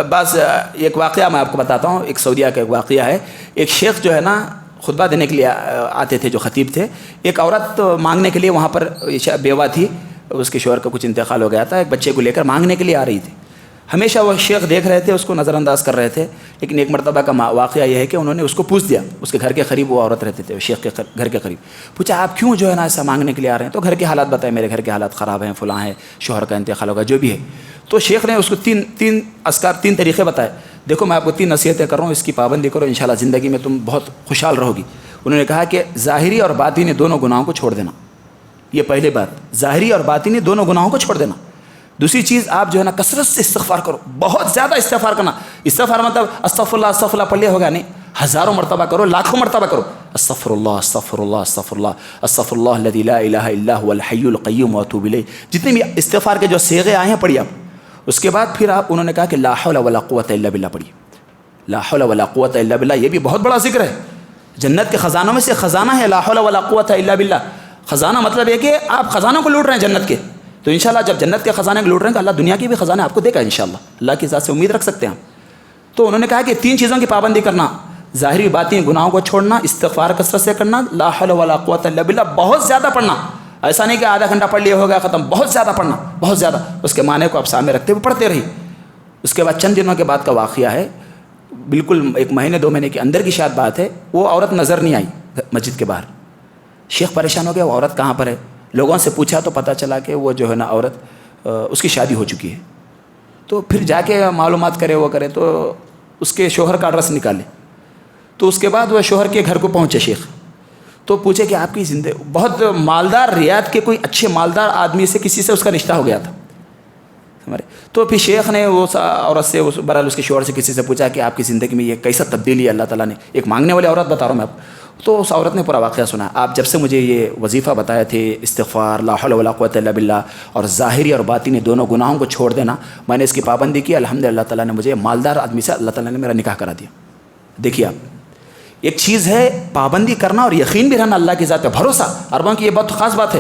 بعض ایک واقعہ میں آپ کو بتاتا ہوں. ایک سعودیہ کا ایک واقعہ ہے. ایک شیخ جو ہے نا خطبہ دینے کے لیے آتے تھے, جو خطیب تھے. ایک عورت مانگنے کے لیے وہاں پر بیوہ تھی, اس کے شوہر کا کچھ انتقال ہو گیا تھا, ایک بچے کو لے کر مانگنے کے لیے آ رہی تھی. ہمیشہ وہ شیخ دیکھ رہے تھے, اس کو نظر انداز کر رہے تھے. لیکن ایک مرتبہ کا واقعہ یہ ہے کہ انہوں نے اس کو پوچھ دیا. اس کے گھر کے قریب وہ عورت رہتے تھے, شیخ کے گھر کے قریب. پوچھا آپ کیوں جو ہے نا ایسا مانگنے کے لیے آ رہے ہیں؟ تو گھر کے حالات بتائے, میرے گھر کے حالات خراب ہیں, فلاں ہیں, شوہر کا انتقال ہوگا, جو بھی ہے. تو شیخ نے اس کو تین اذکار, 3 طریقے بتائے. دیکھو میں آپ کو 3 نصیحتیں کر رہا ہوں, اس کی پابندی کرو, انشاءاللہ زندگی میں تم بہت خوشحال رہو گی. انہوں نے کہا کہ ظاہری اور باطنی دونوں گناہوں کو چھوڑ دینا. یہ پہلی بات, ظاہری اور باطنی دونوں گناہوں کو چھوڑ دینا. دوسری چیز, آپ جو ہے نا کثرت سے استغفار کرو, بہت زیادہ استغفار کرنا. استغفار مطلب استغفر اللہ پڑھ لیا ہوگا نہیں, ہزاروں مرتبہ کرو, لاکھوں مرتبہ کرو. استغفر اللہ استغفر اللہ استغفر اللہ استغفر اللہ الذی لا الہ الا هو الحی القیوم واتوب الیہ. جتنے بھی استغفار کے جو صیغے آئے ہیں پڑھیے آپ. اس کے بعد پھر آپ, انہوں نے کہا کہ لا حول ولا قوۃ الا باللہ پڑھیے. لا حول ولا قوۃ الا باللہ, یہ بھی بہت بڑا ذکر ہے. جنت کے خزانوں میں سے خزانہ ہے لا حول ولا قوۃ الا باللہ. خزانہ مطلب ہے کہ آپ خزانوں کو لوٹ رہے ہیں جنت کے. تو انشاءاللہ جب جنت کے خزانے کو لوٹ رہے ہیں تو اللہ دنیا کی بھی خزانے آپ کو دے گا انشاءاللہ. اللہ کی ذات سے امید رکھ سکتے ہیں آپ. تو انہوں نے کہا کہ 3 چیزوں کی پابندی کرنا, ظاہری باطنی گناہوں کو چھوڑنا, استغفار کثرت سے کرنا, لا حول ولا قوۃ الا باللہ بہت زیادہ پڑھنا. ایسا نہیں کہ آدھا گھنٹہ پڑھ لیا ہو گیا ختم, بہت زیادہ پڑھنا, بہت زیادہ. اس کے معنی کو آپ سامنے رکھتے ہوئے پڑھتے رہیے. اس کے بعد چند دنوں کے بعد کا واقعہ ہے, بالکل 1 مہینے 2 مہینے کے اندر کی شاید بات ہے. وہ عورت نظر نہیں آئی مسجد کے باہر. شیخ پریشان ہو گیا, وہ عورت کہاں پر ہے؟ لوگوں سے پوچھا تو پتہ چلا کہ وہ جو ہے نا عورت, اس کی شادی ہو چکی ہے. تو پھر جا کے معلومات کرے, وہ کرے تو اس کے شوہر کا ایڈریس نکالے. تو اس کے بعد وہ شوہر کے گھر کو پہنچے شیخ. تو پوچھے کہ آپ کی زندگی بہت مالدار, ریاض کے کوئی اچھے مالدار آدمی سے کسی سے اس کا رشتہ ہو گیا تھا. تو پھر شیخ نے وہ عورت سے, بہرحال اس کے شوہر سے کسی سے پوچھا کہ آپ کی زندگی میں یہ کیسا تبدیلی ہے اللہ تعالیٰ نے. ایک مانگنے والی عورت بتا رہا ہوں میں آپ. تو اس عورت نے پورا واقعہ سنا. آپ جب سے مجھے یہ وظیفہ بتایا تھے, استغفار, لا حول ولا قوۃ الا باللہ, اور ظاہری اور باطنی دونوں گناہوں کو چھوڑ دینا, میں نے اس کی پابندی کی. الحمدللہ اللہ تعالیٰ نے مجھے مالدار آدمی سے اللہ تعالیٰ نے میرا نکاح کرا دیا. دیکھیے آپ, ایک چیز ہے پابندی کرنا اور یقین بھی رہنا اللہ کی ذات پہ, بھروسہ. عربوں کی یہ بہت خاص بات ہے.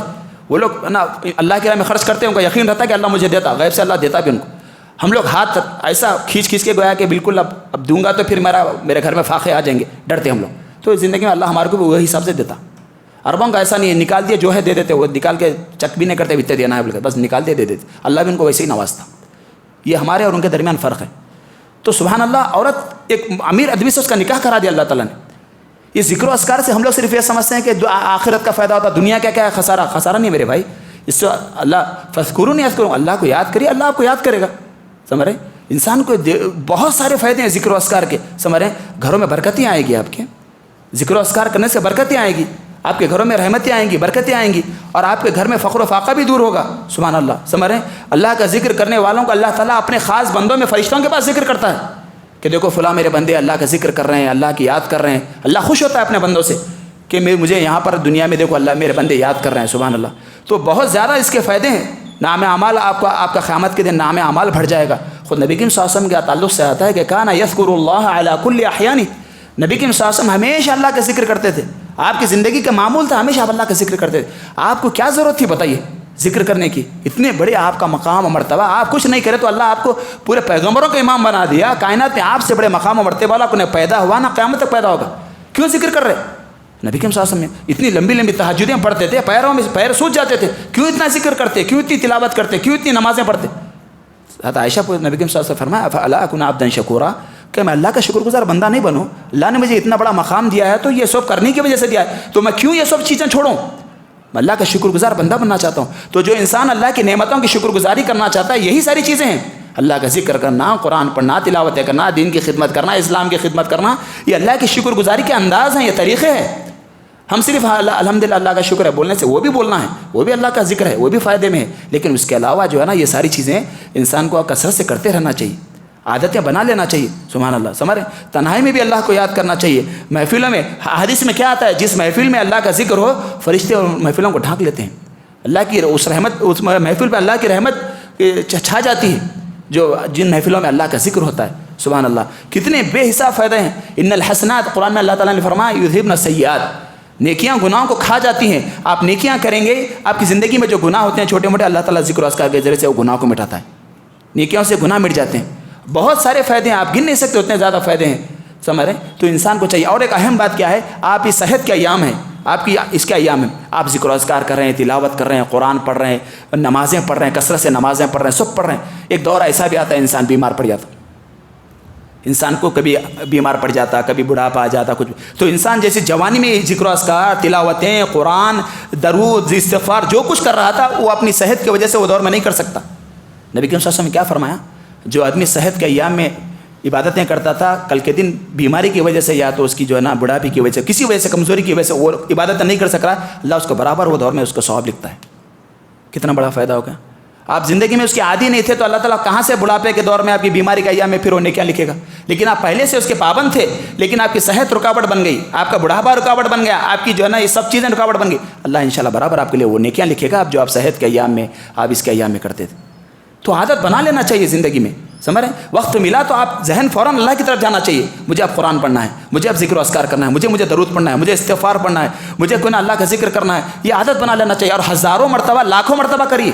وہ لوگ نا اللہ کی راہ میں خرچ کرتے ہیں, ان کا یقین رہتا ہے کہ اللہ مجھے دیتا, غیب سے اللہ دیتا بھی ان کو. ہم لوگ ہاتھ ایسا کھینچ کے گویا کہ بالکل اب دوں گا تو پھر میرے گھر میں فاقے آ جائیں گے, ڈرتے ہم لوگ. تو زندگی میں اللہ ہمارے کو بھی وہی حساب سے دیتا. عربوں کا ایسا نہیں ہے, نکال دیا جو ہے دے دیتے, وہ نکال کے چک بھی نہیں کرتے اتنے دینا ہے بول کے, بس نکال دے دیتے. اللہ بھی ان کو ویسے ہی نوازتا. یہ ہمارے اور ان کے درمیان فرق ہے. تو سبحان اللہ, عورت ایک امیر آدمی سے اس کا نکاح کرا دیا اللہ تعالیٰ نے. یہ ذکر و اذکار سے ہم لوگ صرف یہ سمجھتے ہیں کہ آخرت کا فائدہ ہوتا, دنیا کیا ہے خسارہ. خسارہ نہیں میرے بھائی. اس سے اللہ فذکرونی اذکرکم, اللہ کو یاد کریے, اللہ آپ کو یاد کرے گا. سمجھ رہے, انسان کو بہت سارے فائدے ہیں ذکر و اذکار کے. سمجھ رہے, گھروں میں برکتیں آئیں گی آپ کے. ذکر و اذکار کرنے سے برکتیں آئیں گی, آپ کے گھروں میں رحمتیں آئیں گی, برکتیں آئیں گی, اور آپ کے گھر میں فقر و فاقہ بھی دور ہوگا. سبحان اللہ. سمجھ رہے, اللہ کا ذکر کرنے والوں کو اللہ تعالیٰ اپنے خاص بندوں میں فرشتوں کے پاس ذکر کرتا ہے کہ دیکھو فلاں میرے بندے اللہ کا ذکر کر رہے ہیں, اللہ کی یاد کر رہے ہیں. اللہ خوش ہوتا ہے اپنے بندوں سے کہ مجھے یہاں پر دنیا میں دیکھو اللہ میرے بندے یاد کر رہے ہیں. سبحان اللہ. تو بہت زیادہ اس کے فائدے ہیں. نام اعمال آپ کا قیامت کے دن نام اعمال بڑھ جائے گا. خود نبی کریم صلی اللہ علیہ وسلم کے تعلق سے آتا ہے کہ کانا یذکر اللہ علی کل احیانہ. نبی کریم صلی اللہ علیہ وسلم ہمیشہ اللہ کا ذکر کرتے تھے. آپ کی زندگی کا معمول تھا, ہمیشہ آپ اللہ کا ذکر کرتے تھے. آپ کو کیا ضرورت تھی بتائیے ذکر کرنے کی؟ اتنے بڑے آپ کا مقام و مرتبہ, آپ کچھ نہیں کرے تو اللہ آپ کو پورے پیغمبروں کا امام بنا دیا. کائنات میں آپ سے بڑے مقام و مرتبہ والا کو نہیں پیدا ہوا, نہ قیامت تک پیدا ہوگا. کیوں ذکر کر رہے؟ نبی کریم صلی اللہ علیہ وسلم اتنی لمبی لمبی تہجدیں پڑھتے تھے, پیروں میں پیر سوج جاتے تھے. کیوں اتنا ذکر کرتے, کیوں اتنی تلاوت کرتے, کیوں اتنی نمازیں پڑھتے؟ حضرت عائشہ کو نبی کریم صلی اللہ علیہ وسلم فرمایا افلا اکون عبدا شکورا, کہ میں اللہ کا شکر گزار بندہ نہیں بنوں؟ اللہ نے مجھے اتنا بڑا مقام دیا ہے تو یہ سب کرنے کی وجہ سے دیا ہے, تو میں کیوں یہ سب چیزیں چھوڑوں؟ میں اللہ کا شکر گزار بندہ بننا چاہتا ہوں. تو جو انسان اللہ کی نعمتوں کی شکر گزاری کرنا چاہتا ہے, یہی ساری چیزیں ہیں. اللہ کا ذکر کرنا, قرآن پڑھنا, تلاوتیں کرنا, دین کی خدمت کرنا, اسلام کی خدمت کرنا, یہ اللہ کی شکر گزاری کے انداز ہیں, یہ طریقے ہیں. ہم صرف الحمدللہ اللہ کا شکر ہے بولنے سے، وہ بھی بولنا ہے، وہ بھی اللہ کا ذکر ہے، وہ بھی فائدے میں ہے، لیکن اس کے علاوہ جو ہے نا یہ ساری چیزیں انسان کو کثرت سے کرتے رہنا چاہیے، عادتیں بنا لینا چاہیے. سبحان اللہ. سمجھ رہے ہیں؟ تنہائی میں بھی اللہ کو یاد کرنا چاہیے. محفلوں میں حدیث میں کیا آتا ہے؟ جس محفل میں اللہ کا ذکر ہو فرشتے اور محفلوں کو ڈھانک لیتے ہیں. اللہ کی اس رحمت، اس محفل پہ اللہ کی رحمت چھا جاتی ہے جو جن محفلوں میں اللہ کا ذکر ہوتا ہے. سبحان اللہ. کتنے بے حساب فائدے ہیں. ان الحسنات، قرآن میں اللہ تعالیٰ نے فرمایا یذہبن السیئات، نیکیاں گناہوں کو کھا جاتی ہیں. آپ نیکیاں کریں گے، آپ کی زندگی میں جو گناہ ہوتے ہیں چھوٹے موٹے، اللہ تعالیٰ ذکر و اذکار کے ذریعے سے وہ گناہ کو مٹاتا ہے. نیکیوں سے گناہ مٹ جاتے ہیں. بہت سارے فائدے ہیں، آپ گن نہیں سکتے اتنے زیادہ فائدے ہیں. سمجھ رہے ہیں؟ تو انسان کو چاہیے. اور ایک اہم بات کیا ہے، آپ کی صحت کے ایام ہیں، آپ کی اس کے ایام ہیں، آپ ذکر و اذکار کر رہے ہیں، تلاوت کر رہے ہیں، قرآن پڑھ رہے ہیں، نمازیں پڑھ رہے ہیں، کثرت سے نمازیں پڑھ رہے ہیں، سب پڑھ رہے ہیں. ایک دور ایسا بھی آتا ہے انسان بیمار پڑ جاتا، انسان کو کبھی بیمار پڑ جاتا، کبھی بڑھاپا آ جاتا، کچھ. تو انسان جیسے جوانی میں ذکر و اذکار، تلاوتیں، قرآن، درود، استغفار جو کچھ کر رہا تھا وہ اپنی صحت کی وجہ سے وہ دور میں نہیں کر سکتا. نبی کریم صلی اللہ علیہ وسلم نے کیا فرمایا؟ جو آدمی صحت کے ایام میں عبادتیں کرتا تھا، کل کے دن بیماری کی وجہ سے یا تو اس کی جو ہے نا بڑھاپے کی وجہ سے، کسی وجہ سے، کمزوری کی وجہ سے وہ عبادت نہیں کر سک رہا، اللہ اس کو برابر وہ دور میں اس کو ثواب لکھتا ہے. کتنا بڑا فائدہ ہوگا. آپ زندگی میں اس کے عادی نہیں تھے تو اللہ تعالیٰ کہاں سے بڑھاپے کے دور میں آپ کی بیماری کا ایام میں پھر وہ نیکیاں لکھے گا. لیکن آپ پہلے سے اس کے پابند تھے، لیکن آپ کی صحت رکاوٹ بن گئی، آپ کا بڑھاپا رکاوٹ بن گیا، آپ کی جو ہے نا یہ سب چیزیں رکاوٹ بن گئی. اللہ انشاءاللہ برابر آپ کے لیے وہ نیکیاں لکھے گا، آپ جو آپ صحت کے ایام میں، آپ اس کے ایام میں کرتے تھے. تو عادت بنا لینا چاہیے زندگی میں. سمجھ رہے ہیں؟ وقت ملا تو آپ ذہن فوراً اللہ کی طرف جانا چاہیے. مجھے اب قرآن پڑھنا ہے، مجھے اب ذکر و اذکار کرنا ہے، مجھے درود پڑھنا ہے، مجھے استغفار پڑھنا ہے، مجھے کوئی نہ اللہ کا ذکر کرنا ہے. یہ عادت بنا لینا چاہیے. اور ہزاروں مرتبہ، لاکھوں مرتبہ کریے.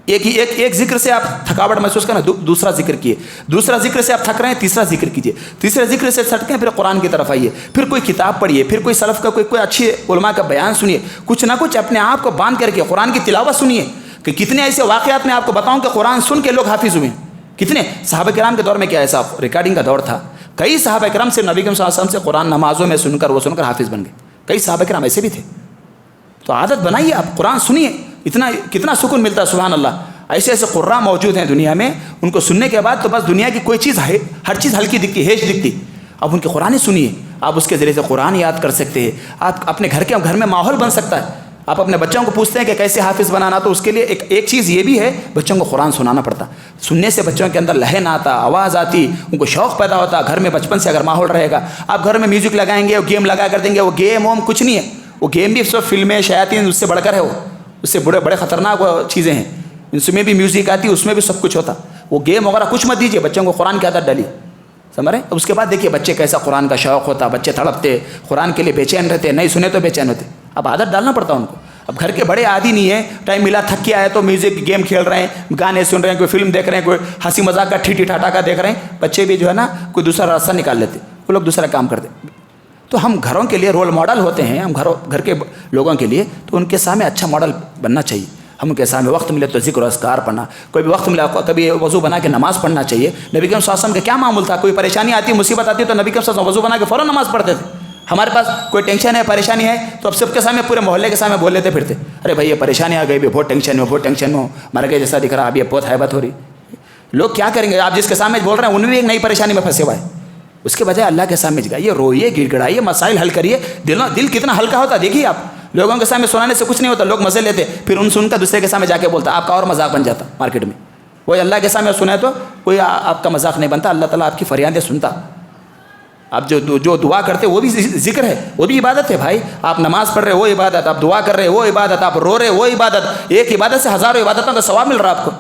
ایک ذکر سے آپ تھکاوٹ محسوس کریں، دوسرا ذکر کیے، دوسرا ذکر سے آپ تھک رہے ہیں، تیسرا ذکر کیجیے، تیسرے ذکر سے سٹکیں، پھر قرآن کی طرف آئیے، پھر کوئی کتاب پڑھیے، پھر کوئی سلف کا کوئی اچھی علماء کا بیان سنیے، کچھ نہ کچھ اپنے آپ کو باندھ کر کے قرآن کی تلاوت سنیے. کہ کتنے ایسے واقعات میں آپ کو بتاؤں کہ قرآن سن کے لوگ حافظ ہوئے. کتنے صحابہ کرام کے دور میں کیا ایسا ریکارڈنگ کا دور تھا، کئی صحابہ کرام سے نبی کریم صلی اللہ علیہ وسلم سے قرآن نمازوں میں سن کر حافظ بن گئے. کئی صحابہ کرام ایسے بھی تھے. تو عادت بنائیے، آپ قرآن سنیے، کتنا سکون ملتا ہے. سبحان اللہ. ایسے ایسے قراء موجود ہیں دنیا میں، ان کو سننے کے بعد تو بس دنیا کی کوئی چیز، ہر چیز ہلکی دکھتی، ہیش دکھتی. اب ان کی قرآن سنیے، آپ اس کے ذریعے سے قرآن یاد کر سکتے ہیں. آپ اپنے گھر میں ماحول بن سکتا ہے. آپ اپنے بچوں کو پوچھتے ہیں کہ کیسے حافظ بنانا، تو اس کے لیے ایک چیز یہ بھی ہے، بچوں کو قرآن سنانا پڑتا. سننے سے بچوں کے اندر لہن آتا، آواز آتی، ان کو شوق پیدا ہوتا. گھر میں بچپن سے اگر ماحول رہے گا، آپ گھر میں میوزک لگائیں گے، گیم لگا کر دیں گے، وہ گیم کچھ نہیں ہے. وہ گیم بھی سب فلمیں، شیاطین، اس سے بڑھ کر ہے، وہ اس سے بڑے خطرناک چیزیں ہیں. اس میں بھی میوزک آتی، اس میں بھی سب کچھ ہوتا. وہ گیم وغیرہ کچھ مت دیجیے، بچوں کو قرآن کی عادت ڈالیے. سمجھ رہے ہیں؟ اس کے بعد دیکھیے بچے کیسا قرآن کا شوق ہوتا، بچے تڑپتے، قرآن کے لیے بے چین رہتے، نہیں سنے تو بے چین ہوتے. اب عادت ڈالنا پڑتا ان کو. اب گھر کے بڑے عادی نہیں ہے، ٹائم ملا تھک کے آئے تو میوزک گیم کھیل رہے ہیں، گانے سن رہے ہیں، کوئی فلم دیکھ رہے ہیں، کوئی ہنسی مذاق کا ٹھیٹھی ٹھاٹا کا دیکھ رہے ہیں. بچے بھی جو ہے نا کوئی دوسرا راستہ نکال لیتے، وہ لوگ دوسرا کام کرتے. تو ہم گھروں کے لیے رول ماڈل ہوتے ہیں، ہم گھر کے لوگوں کے لیے، تو ان کے سامنے اچھا ماڈل بننا چاہیے. ہم ان کے سامنے وقت ملے تو ذکر و اذکار پڑھنا، کوئی بھی وقت ملا کبھی وضو بنا کے نماز پڑھنا چاہیے. نبی کریم صلی اللہ علیہ وسلم کا کیا معمول تھا؟ کوئی پریشانی آتی، مصیبت آتی تو نبی کریم صلی اللہ علیہ وسلم وضو بنا کے فوراً نماز پڑھتے تھے. ہمارے پاس کوئی ٹینشن ہے، پریشانی ہے تو اب سب کے سامنے، پورے محلے کے سامنے بول لیتے پھرتے، ارے بھائی یہ پریشانی آ گئی، بہت ٹینشن میں مر گئے جیسا دکھ رہا، اب یہ بہت ہیبت ہو رہی. لوگ کیا کریں گے؟ آپ جس کے سامنے بول رہے ہیں ان میں بھی ایک نئی پریشانی میں پھنسے ہوا ہے. اس کے بجائے اللہ کے سامنے جائیے، روئیے، گڑ گڑائیے، مسائل حل کریے. دل کتنا ہلکا ہوتا ہے. دیکھیے آپ لوگوں کے سامنے سنانے سے کچھ نہیں ہوتا، لوگ مزے لیتے، پھر ان سن کر دوسرے کے سامنے جا کے بولتا، آپ کا اور مذاق بن جاتا مارکیٹ میں. وہی اللہ کے سامنے سنا ہے تو کوئی آپ کا مذاق نہیں بنتا. اللہ تعالیٰ آپ کی فریادیں سنتا. آپ جو دعا کرتے وہ بھی ذکر ہے، وہ بھی عبادت ہے بھائی. آپ نماز پڑھ رہے وہ عبادت، آپ دعا کر رہے وہ عبادت، آپ رو رہے وہ عبادت. ایک عبادت سے ہزاروں عبادتوں کا ثواب مل رہا آپ کو.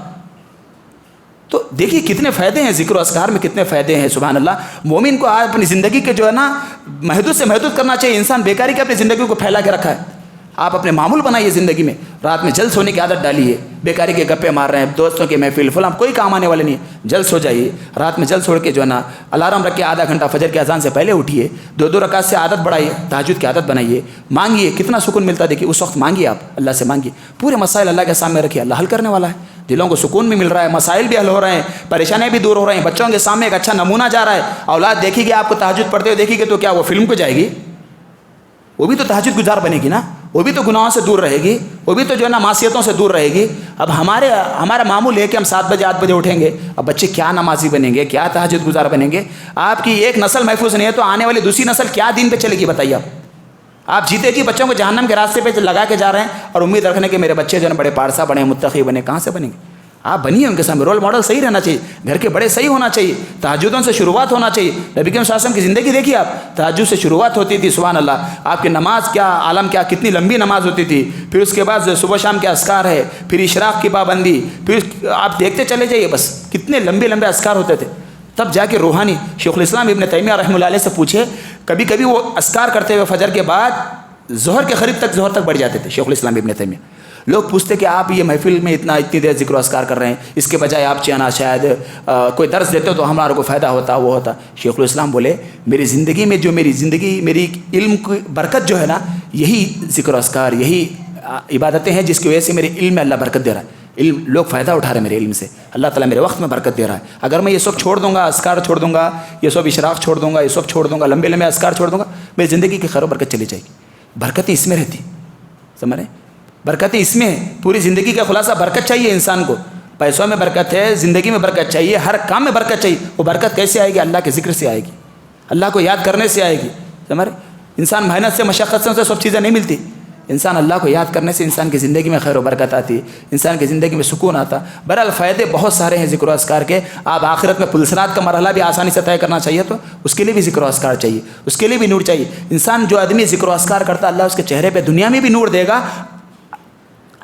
تو دیکھیے کتنے فائدے ہیں، ذکر و اذکار میں کتنے فائدے ہیں. سبحان اللہ. مومن کو آج اپنی زندگی کے جو ہے نا محدود سے محدود کرنا چاہیے. انسان بیکاری کے اپنی زندگی کو پھیلا کے رکھا ہے. آپ اپنے معمول بنائیے زندگی میں. رات میں جلد سونے کی عادت ڈالیے. بیکاری کے گپے مار رہے ہیں، دوستوں کے محفل فلاں کوئی کام آنے والے نہیں ہے. جلد سو جائیے. رات میں جلد سوڑ کے جو ہے نا الارم رکھ کے آدھا گھنٹہ فجر کی اذان سے پہلے اٹھیے. 2 رکعت سے عادت بڑھائیے. تہجد کی عادت بنائیے. مانگیے، کتنا سکون ملتا ہے. دیکھیے اس وقت مانگیے، آپ اللہ سے مانگیے. پورے مسائل اللہ کے سامنے رکھیے، اللہ حل کرنے والا ہے. دلوں کو سکون بھی مل رہا ہے، مسائل بھی حل ہو رہے ہیں، پریشانیاں بھی دور ہو رہی ہیں. بچوں کے سامنے ایک اچھا نمونہ جا رہا ہے. اولاد دیکھے گی آپ کو تہجد پڑھتے ہوئے دیکھے گی تو کیا وہ فلم کو جائے گی؟ وہ بھی تو تہجد گزار بنے گی نا. وہ بھی تو گناہوں سے دور رہے گی، وہ بھی تو جو ہے نا معصیتوں سے دور رہے گی. اب ہمارا معمول ہے کہ ہم 7 بجے 8 بجے اٹھیں گے. اب بچے کیا نمازی بنیں گے، کیا تہجد گزار بنیں گے؟ آپ کی ایک نسل محفوظ نہیں ہے تو آنے والی دوسری نسل کیا دین پہ چلے گی بتائیے آپ. آپ جیتے جی بچوں کو جہنم کے راستے پہ لگا کے جا رہے ہیں اور امید رکھنے کہ میرے بچے جو ہے بڑے پارسا بنے، متقی بنے. کہاں سے بنیں گے؟ آپ بنیے ان کے سامنے، رول ماڈل صحیح رہنا چاہیے، گھر کے بڑے صحیح ہونا چاہیے، تہجدوں سے شروعات ہونا چاہیے. نبی کریم صلی اللہ علیہ وسلم کی زندگی دیکھیے آپ، تہجد سے شروعات ہوتی تھی. سبحان اللہ. آپ کی نماز کیا عالم کیا، کتنی لمبی نماز ہوتی تھی. پھر اس کے بعد صبح شام کے اذکار ہے، پھر اشراق کی پابندی، پھر آپ دیکھتے چلے جائیے بس کتنے لمبے لمبے اذکار ہوتے تھے. تب جا کے روحانی شیخ الاسلام ابن تیمیہ رحمہ اللہ علیہ سے پوچھے، کبھی کبھی وہ اذکار کرتے ہوئے فجر کے بعد ظہر کے قریب تک ظہر تک بڑھ جاتے تھے. شیخ الاسلام ابن تیمیہ، لوگ پوچھتے کہ آپ یہ محفل میں اتنی دیر ذکر و اذکار کر رہے ہیں، اس کے بجائے آپ چاہنا شاید کوئی درس دیتے ہو تو ہمارا کو فائدہ ہوتا وہ ہوتا. شیخ الاسلام بولے میری زندگی میں جو میری علم کی برکت جو ہے نا، یہی ذکر و اذکار، یہی عبادتیں ہیں جس کی وجہ سے میرے علم میں اللہ برکت دے رہا ہے. علم لوگ فائدہ اٹھا رہے ہیں میرے علم سے، اللہ تعالیٰ میرے وقت میں برکت دے رہا ہے. اگر میں یہ سب چھوڑ دوں گا، اذکار چھوڑ دوں گا، یہ سب اشراق چھوڑ دوں گا، یہ سب چھوڑ دوں گا، لمبے لمبے اذکار چھوڑ دوں گا، میری زندگی کی خیر و برکت چلی جائے گی. برکتیں اس میں رہتی، سمجھ رہے ہیں؟ برکتیں اس میں ہے. پوری زندگی کا خلاصہ برکت چاہیے انسان کو. پیسوں میں برکت ہے، زندگی میں برکت چاہیے، ہر کام میں برکت چاہیے. وہ برکت کیسے آئے گی؟ اللہ کے ذکر سے آئے گی، اللہ کو یاد کرنے سے آئے گی. سمجھ رہے؟ انسان محنت سے مشقت سے سب چیزیں نہیں ملتی. انسان اللہ کو یاد کرنے سے انسان کی زندگی میں خیر و برکت آتی، انسان کی زندگی میں سکون آتا. بہرحال فائدے بہت سارے ہیں ذکر و اذکار کے. آپ آخرت میں پلسرات کا مرحلہ بھی آسانی سے طے کرنا چاہیے تو اس کے لیے بھی ذکر و اذکار چاہیے، اس کے لیے بھی نور چاہیے. انسان جو آدمی ذکر و اذکار کرتا، اللہ اس کے چہرے پہ دنیا میں بھی نور دے گا،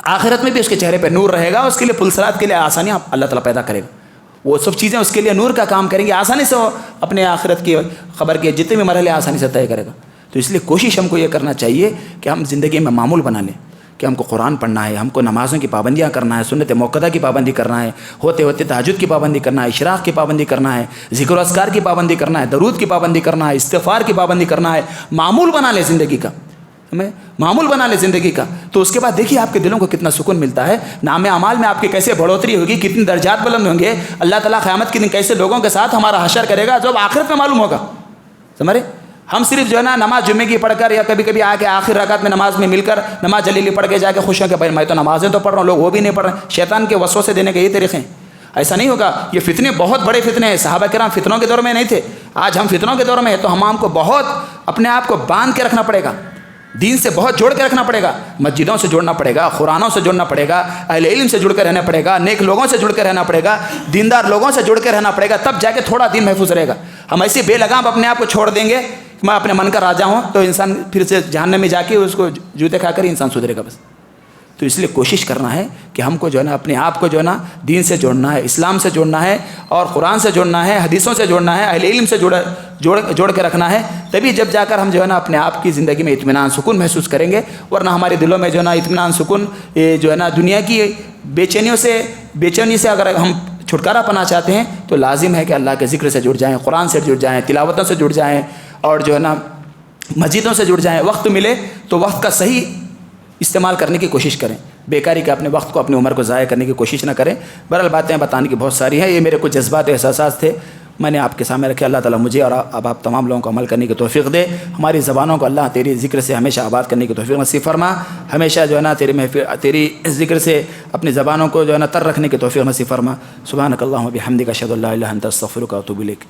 آخرت میں بھی اس کے چہرے پہ نور رہے گا. اس کے لیے پلسرات کے لیے آسانیاں اللہ تعالیٰ پیدا کرے گا. وہ سب چیزیں اس کے لیے نور کا کام کریں گے، آسانی سے وہ اپنے آخرت کی خبر کے جتنے بھی مرحلے آسانی سے طے کرے گا. تو اس لیے کوشش ہم کو یہ کرنا چاہیے کہ ہم زندگی میں معمول بنا لیں کہ ہم کو قرآن پڑھنا ہے، ہم کو نمازوں کی پابندیاں کرنا ہے، سنت موقدہ کی پابندی کرنا ہے، ہوتے ہوتے تہجد کی پابندی کرنا ہے، اشراق کی پابندی کرنا ہے، ذکر و اذکار کی پابندی کرنا ہے، درود کی پابندی کرنا ہے، استغفار کی پابندی کرنا ہے. معمول بنا لیں زندگی کا، ہمیں معمول بنا لیں زندگی کا. تو اس کے بعد دیکھیے آپ کے دلوں کو کتنا سکون ملتا ہے. نام اعمال میں آپ کی کیسے بڑھوتری ہوگی، کتنے درجات بلند ہوں گے. اللہ تعالیٰ قیامت کے دن کیسے لوگوں کے ساتھ ہمارا حشر کرے گا، جو آخرت میں معلوم ہوگا. سمجھ رہے؟ ہم صرف جو ہے نا نماز جمعے کی پڑھ کر یا کبھی کبھی آ کے آخر رکعت میں نماز میں مل کر نماز جلیلی پڑھ کے جا کے خوش ہوں کہ بھائی میں تو نمازیں تو پڑھ رہا ہوں، لوگ وہ بھی نہیں پڑھ رہے ہیں. شیطان کے وسوسے دینے کے یہ طریقے ہیں. ایسا نہیں ہوگا. یہ فتنے بہت بڑے فتنے ہیں. صحابہ کرام فتنوں کے دور میں نہیں تھے، آج ہم فتنوں کے دور میں ہیں. تو ہم کو بہت اپنے آپ کو باندھ کے رکھنا پڑے گا، دین سے بہت جوڑ کے رکھنا پڑے گا. مسجدوں سے جوڑنا پڑے گا، قرآنوں سے جوڑنا پڑے گا، اہل علم سے جڑ کے رہنا پڑے گا، نیک لوگوں سے جڑ کے رہنا پڑے گا، دیندار لوگوں سے جڑ کے رہنا پڑے گا. تب جا کے تھوڑا دین محفوظ رہے گا. ہم ایسے بے لگام اپنے آپ کو چھوڑ دیں گے، میں اپنے من کا راجا ہوں، تو انسان پھر سے جہنم میں جا کے اس کو جوتے کھا کر ہی انسان سدھرے گا بس. تو اس لیے کوشش کرنا ہے کہ ہم کو جو ہے نا اپنے آپ کو جو ہے نا دین سے جوڑنا ہے، اسلام سے جوڑنا ہے، اور قرآن سے جوڑنا ہے، حدیثوں سے جوڑنا ہے، اہل علم سے جوڑ کے رکھنا ہے. تبھی جب جا کر ہم جو ہے نا اپنے آپ کی زندگی میں اطمینان سکون محسوس کریں گے. ورنہ ہمارے دلوں میں جو ہے نا اطمینان سکون جو ہے نا دنیا کی بے چینی سے اگر ہم چھٹکارا پانا چاہتے ہیں تو لازم ہے کہ اللہ کے ذکر سے جڑ جائیں، قرآن سے جڑ جائیں، تلاوتوں سے جڑ جائیں، اور جو ہے نا مسجدوں سے جڑ جائیں. وقت ملے تو وقت کا صحیح استعمال کرنے کی کوشش کریں، بیکاری کا اپنے وقت کو اپنی عمر کو ضائع کرنے کی کوشش نہ کریں. بہرحال باتیں بتانے کی بہت ساری ہیں. یہ میرے کچھ جذبات و احساسات تھے، میں نے آپ کے سامنے رکھے. اللہ تعالیٰ مجھے اور آپ تمام لوگوں کو عمل کرنے کی توفیق دے. ہماری زبانوں کو اللہ تیری ذکر سے ہمیشہ آباد کرنے کی توفیق نصیب فرما. ہمیشہ جو ہے نا تیری ذکر سے اپنی زبانوں کو جو ہے نا تر رکھنے کی توفیق نصیب فرما. سبحانک اللہم و بحمدک اشہد ان لا الہ الا انت استغفرک و اتوب الیک.